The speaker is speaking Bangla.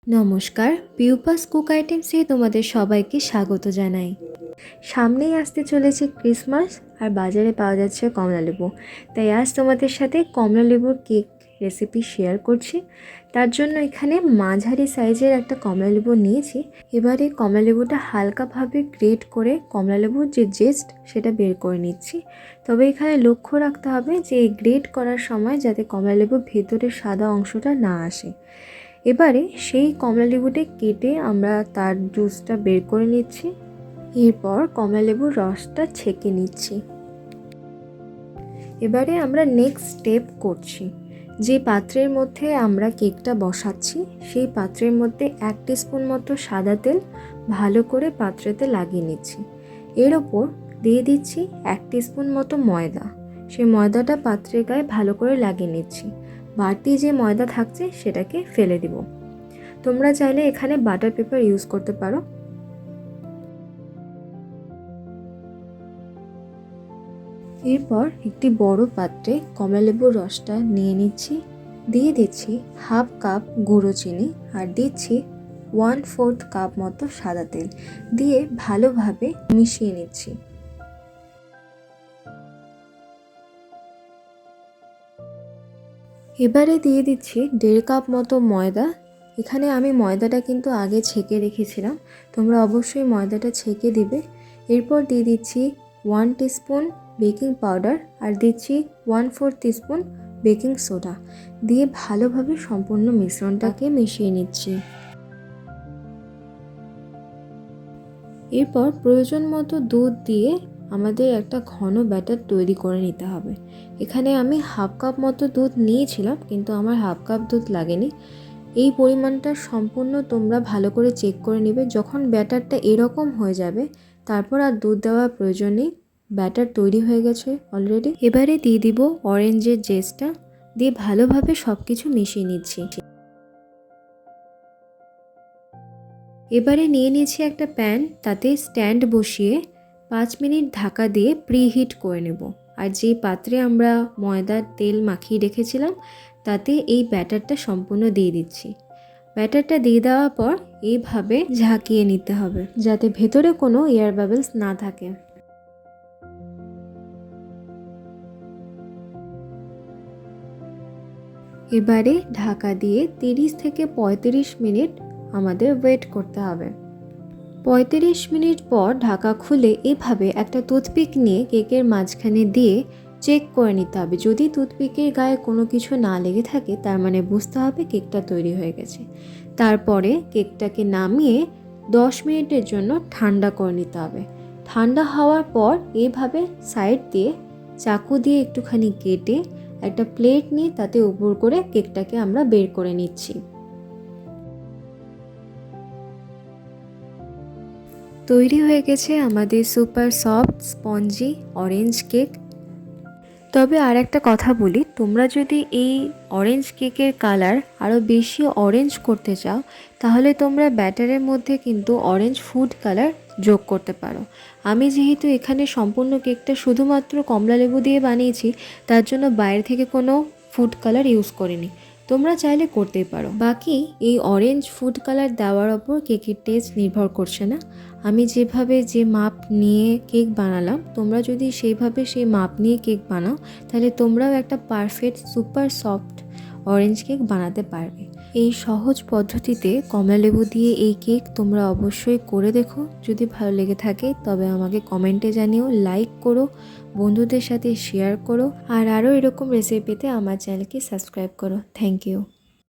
নমস্কার, পিউপাস কুক আইটেমসে তোমাদের সবাইকে স্বাগত জানাই। সামনেই আসতে চলেছে ক্রিসমাস আর বাজারে পাওয়া যাচ্ছে কমলালেবু। তাই আজ তোমাদের সাথে কমলালেবুর কেক রেসিপি শেয়ার করছি। তার জন্য এখানে মাঝারি সাইজের একটা কমলালেবু নিয়েছি। এবারে কমলালেবুটা হালকাভাবে গ্রেট করে কমলালেবুর যে জেস্ট সেটা বের করে নিচ্ছি। তবে এখানে লক্ষ্য রাখতে হবে যে এই গ্রেট করার সময় যাতে কমলালেবুর ভেতরের সাদা অংশটা না আসে। এবারে সেই কমলালেবুটা কেটে আমরা তার জুসটা বের করে নিচ্ছি। এরপর কমলালেবুর রসটা ছেঁকে নিচ্ছি। এবারে আমরা নেক্সট স্টেপ করছি। যে পাত্রের মধ্যে আমরা কেকটা বসাচ্ছি সেই পাত্রের মধ্যে 1 টিস্পুন মতো সাদা তেল ভালো করে পাত্রেতে লাগিয়ে নিচ্ছি। এর ওপর দিয়ে দিচ্ছি 1 টিস্পুন মতো ময়দা। সেই ময়দাটা পাত্রের গায়ে ভালো করে লাগিয়ে নিচ্ছি। বাড়তি যে ময়দা থাকছে সেটাকে ফেলে দিব। তোমরা চাইলে এখানে বাটার পেপার ইউজ করতে পারো। এরপর একটি বড় পাত্রে কমলালেবুর রসটা নিয়ে নিচ্ছি। দিয়ে দিচ্ছি 1/2 কাপ গুঁড়ো চিনি আর দিচ্ছি 1/4 কাপ মতো সাদা তেল দিয়ে ভালোভাবে মিশিয়ে নিচ্ছি। এবারে দিয়ে দিচ্ছি 1.5 কাপ মতো ময়দা। এখানে আমি ময়দাটা কিন্তু আগে ছেঁকে রেখেছিলাম, তোমরা অবশ্যই ময়দাটা ছেঁকে দিবে। এরপর দিয়ে দিচ্ছি 1 টিস্পুন বেকিং পাউডার আর দিচ্ছি 1/4 টিস্পুন বেকিং সোডা দিয়ে ভালোভাবে সম্পূর্ণ মিশ্রণটাকে মিশিয়ে নিচ্ছি। এরপর প্রয়োজন মতো দুধ দিয়ে আমাদের একটা ঘন ব্যাটার তৈরি করে নিতে হবে। এখানে আমি 1/2 কাপ মতো দুধ নিয়েছিলাম, কিন্তু আমার 1/2 কাপ দুধ লাগেনি। এই পরিমাণটা সম্পূর্ণ তোমরা ভালো করে চেক করে নেবে। যখন ব্যাটারটা এরকম হয়ে যাবে তারপর আর দুধ দেওয়ার প্রয়োজন নেই, ব্যাটার তৈরি হয়ে গেছে অলরেডি। এবারে দিয়ে দিব অরেঞ্জের জেসটা দিয়ে ভালোভাবে সব কিছু মিশিয়ে নিচ্ছি। এবারে নিয়ে নিয়েছি একটা প্যান, তাতে স্ট্যান্ড বসিয়ে 5 মিনিট ঢাকা দিয়ে প্রিহিট করে নেব। আর যেই পাত্রে আমরা ময়দার তেল মাখিয়ে রেখেছিলাম তাতে এই ব্যাটারটা সম্পূর্ণ দিয়ে দিচ্ছি। ব্যাটারটা দিয়ে দেওয়ার পর এইভাবে ঝাঁকিয়ে নিতে হবে যাতে ভেতরে কোনো এয়ার বাবলস না থাকে। এবারে ঢাকা দিয়ে 30 থেকে 35 মিনিট আমাদের ওয়েট করতে হবে। 35 মিনিট পর ঢাকা খুলে এভাবে একটা টুথপিক নিয়ে কেকের মাঝখানে দিয়ে চেক করে নিতে হবে। যদি টুথপিকের গায়ে কোনো কিছু না লেগে থাকে তার মানে বুঝতে হবে কেকটা তৈরি হয়ে গেছে। তারপরে কেকটাকে নামিয়ে 10 মিনিটের জন্য ঠান্ডা করে নিতে হবে। ঠান্ডা হওয়ার পর এভাবে সাইড দিয়ে চাকু দিয়ে একটুখানি কেটে একটা প্লেট নিয়ে তাতে উপর করে কেকটাকে আমরা বের করে নিচ্ছি। তৈরি হয়ে গেছে আমাদের super soft spongy orange cake. তবে আর একটা কথা বলি, তোমরা যদি এই অরেঞ্জ কেকের কালার আরও বেশি অরেঞ্জ করতে চাও তাহলে তোমরা ব্যাটারের মধ্যে কিন্তু অরেঞ্জ ফুড কালার যোগ করতে পারো। আমি যেহেতু এখানে সম্পূর্ণ কেকটা শুধুমাত্র কমলালেবু দিয়ে বানিয়েছি তার জন্য বাইরে থেকে কোনো ফুড কালার ইউজ করিনি, তোমরা চাইলে করতেই পারো। বাকি এই অরেঞ্জ ফুড কালার দেওয়ার ওপর কেকের টেস্ট নির্ভর করছে না। আমি যেভাবে যে মাপ নিয়ে কেক বানালাম, তোমরা যদি সেইভাবে সেই মাপ নিয়ে কেক বানাও তাহলে তোমরাও একটা perfect super soft orange cake বানাতে পারবে। এই সহজ পদ্ধতিতে কমলালেবু দিয়ে এই কেক তোমরা অবশ্যই করে দেখো। যদি ভালো লেগে থাকে তবে আমাকে কমেন্টে জানিও, লাইক করো, বন্ধুদের সাথে শেয়ার করো আর আরও এরকম রেসিপি পেতে আমার চ্যানেলকে সাবস্ক্রাইব করো। Thank you.